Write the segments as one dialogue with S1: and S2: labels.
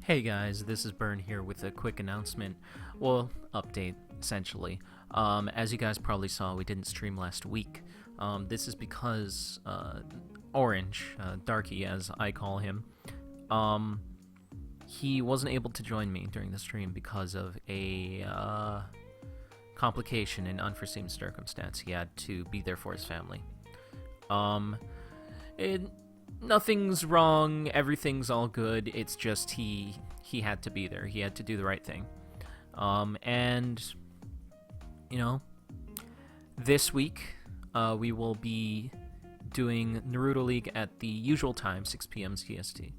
S1: Hey guys, this is Burn here with a quick announcement. Well, update, essentially. As you guys probably saw, we didn't stream last week. This is because Aurange, Darky as I call him, he wasn't able to join me during the stream because of a complication and unforeseen circumstance. He had to be there for his family. It Nothing's wrong, everything's all good, it's just he had to be there, he had to do the right thing. And, you know, this week, we will be doing Naruto League at the usual time, 6 p.m. CST.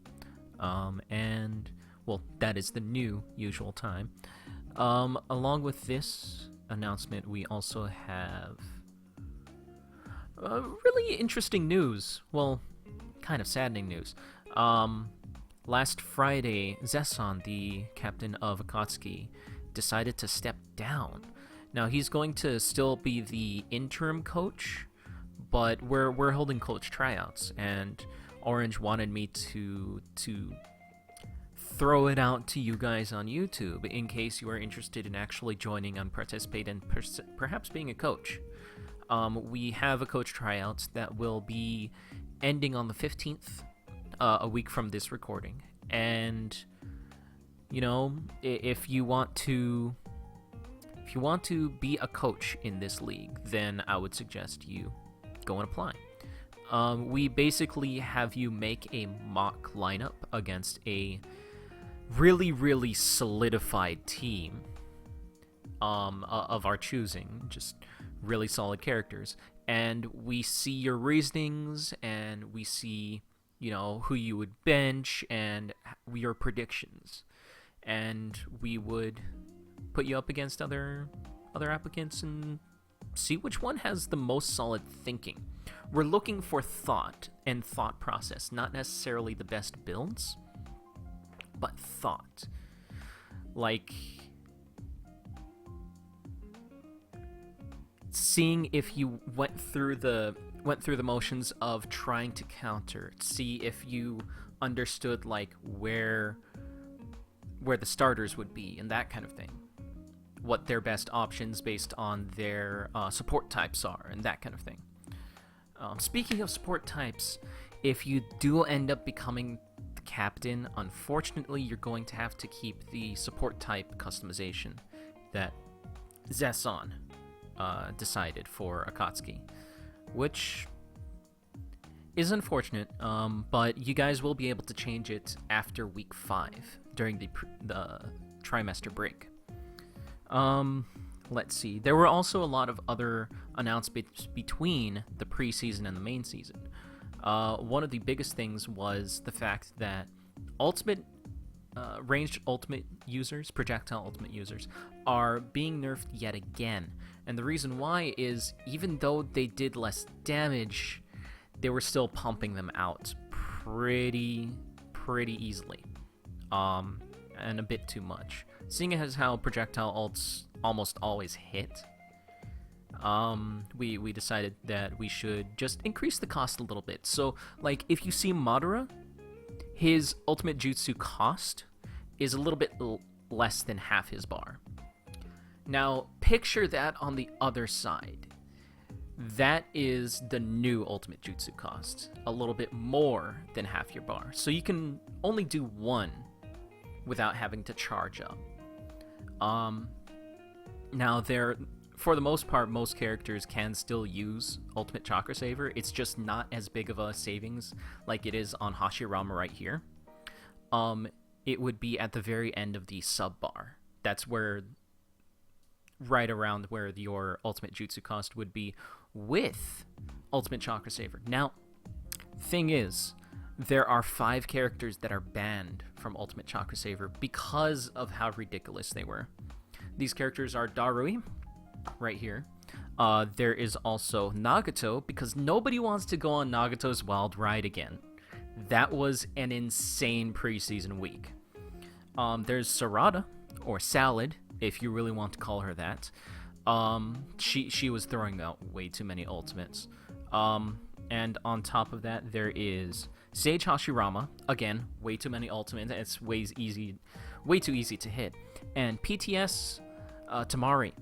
S1: And, well, that is the new usual time. Along with this announcement, we also have really interesting news. Well, kind of saddening news. Last Friday, Zeson, the captain of Akatsuki, decided to step down. Now, he's going to still be the interim coach, but we're holding coach tryouts, and Aurange wanted me to throw it out to you guys on YouTube in case you are interested in actually joining and participate and perhaps being a coach. We have a coach tryouts that will be ending on the 15th, a week from this recording. And, you know, if you want to be a coach in this league, then I would suggest you go and apply. We basically have you make a mock lineup against a really solidified team of our choosing, just really solid characters. And we see your reasonings, and we see, you know, who you would bench, and your predictions. And we would put you up against other applicants and see which one has the most solid thinking. We're looking for thought and thought process, not necessarily the best builds, but thought. Like, seeing if you went through the motions of trying to counter, see if you understood like where the starters would be and that kind of thing, what their best options based on their support types are and that kind of thing. Speaking of support types, if you do end up becoming the captain, unfortunately you're going to have to keep the support type customization that Zeson decided for Akatsuki, which is unfortunate, but you guys will be able to change it after week 5 during the trimester break. Let's see. There were also a lot of other announcements between the preseason and the main season. One of the biggest things was the fact that ranged ultimate users, projectile ultimate users, are being nerfed yet again. And the reason why is, even though they did less damage, they were still pumping them out pretty easily. And a bit too much. Seeing as how projectile ults almost always hit, we decided that we should just increase the cost a little bit. So, like, if you see Madara, his ultimate jutsu cost is a little bit less than half his bar. Now, picture that on the other side. That is the new ultimate jutsu cost, a little bit more than half your bar. So you can only do one without having to charge up. Now, for the most part, most characters can still use Ultimate Chakra Saver. It's just not as big of a savings like it is on Hashirama right here. It would be at the very end of the sub bar. That's where, right around where your Ultimate Jutsu cost would be with Ultimate Chakra Saver. Now, thing is, there are 5 characters that are banned from Ultimate Chakra Saver because of how ridiculous they were. These characters are Darui, right here. There is also Nagato, because nobody wants to go on Nagato's wild ride again. That was an insane preseason week. There's Sarada, or Salad, if you really want to call her that. She was throwing out way too many ultimates. And on top of that, there is Sage Hashirama, again, way too many ultimates. It's way too easy to hit. And PTS Tamari,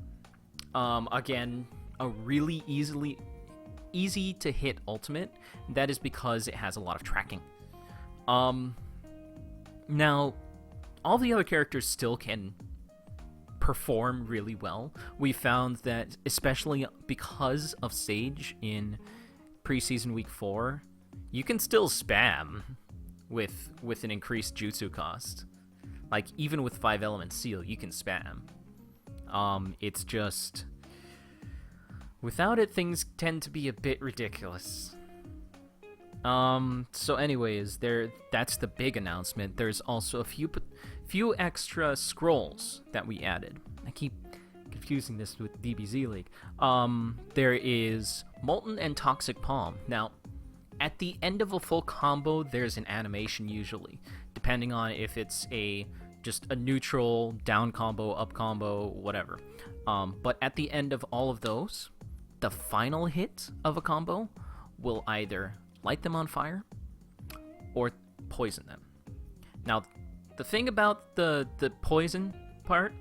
S1: again, a really easy to hit ultimate. That is because it has a lot of tracking. Now, all the other characters still can perform really well. We found that, especially because of Sage in preseason week 4, you can still spam with an increased jutsu cost. Like, even with 5 element seal, you can spam. It's just, without it, things tend to be a bit ridiculous. So anyways, that's the big announcement. There's also a few extra scrolls that we added. I keep confusing this with DBZ League. There is Molten and Toxic Palm. Now, at the end of a full combo, there's an animation usually, depending on if it's just a neutral, down combo, up combo, whatever. But at the end of all of those, the final hit of a combo will either light them on fire or poison them. Now, the thing about the poison part,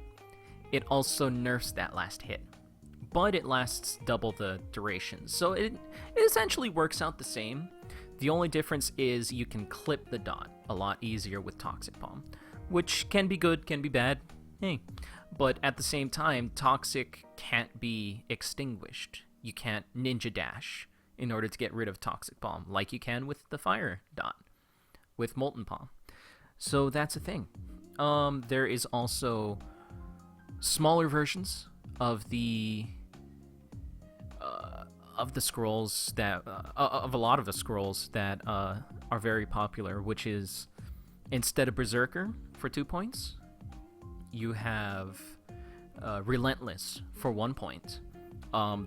S1: it also nerfs that last hit, but it lasts double the duration, so it essentially works out the same. The only difference is you can clip the dot a lot easier with Toxic Palm, which can be good, can be bad, hey. But at the same time, Toxic can't be extinguished. You can't ninja dash in order to get rid of Toxic Palm, like you can with the Fire Dot, with Molten Palm. So that's a thing. There is also smaller versions of the scrolls that of a lot of the scrolls that are very popular, which is, instead of Berserker for 2 points, you have Relentless for 1 point.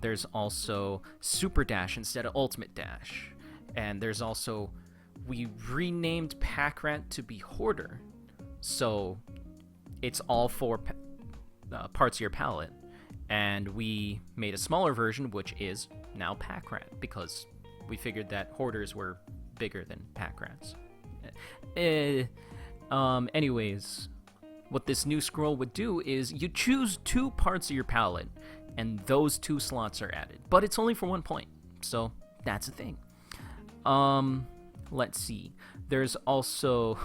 S1: There's also Super Dash instead of Ultimate Dash. And there's also, we renamed Pack Rat to be Hoarder. So it's all 4 parts of your palette. And we made a smaller version, which is now Pack Rat, because we figured that Hoarders were bigger than Pack Rats. Anyways, what this new scroll would do is you choose 2 parts of your palette, and those 2 slots are added. But it's only for 1 point, so that's a thing. Let's see. There's also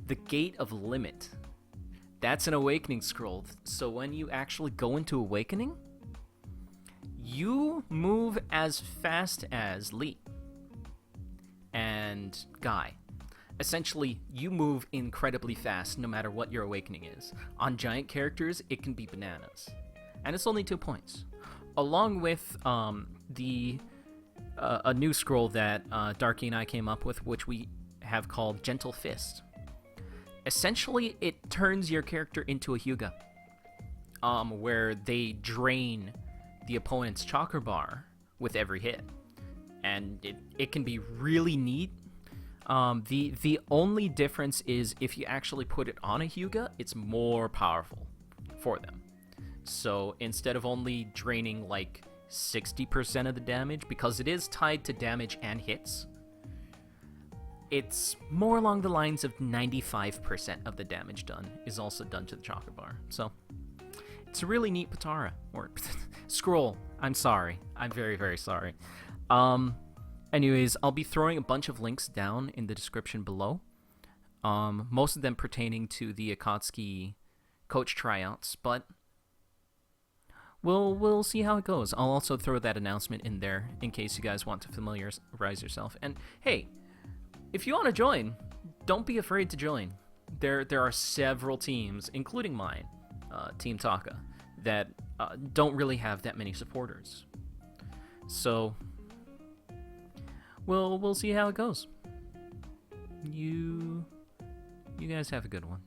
S1: the Gate of Limit. That's an Awakening scroll. So when you actually go into Awakening, you move as fast as Lee and Guy. Essentially, you move incredibly fast no matter what your Awakening is. On giant characters, it can be bananas. And it's only 2 points. Along with a new scroll that Darky and I came up with, which we have called Gentle Fist. Essentially, it turns your character into a Hyuga, where they drain the opponent's chakra bar with every hit. And it can be really neat. The only difference is if you actually put it on a Hyuga, it's more powerful for them. So instead of only draining like 60% of the damage, because it is tied to damage and hits, it's more along the lines of 95% of the damage done is also done to the chakra bar. So it's a really neat Patara, or scroll. I'm sorry. I'm very, very sorry. Anyways, I'll be throwing a bunch of links down in the description below. Most of them pertaining to the Akatsuki coach tryouts, but we'll see how it goes. I'll also throw that announcement in there in case you guys want to familiarize yourself. And hey, if you want to join, don't be afraid to join. There are several teams, including mine, Team Taka, that don't really have that many supporters. So we'll see how it goes. You guys have a good one.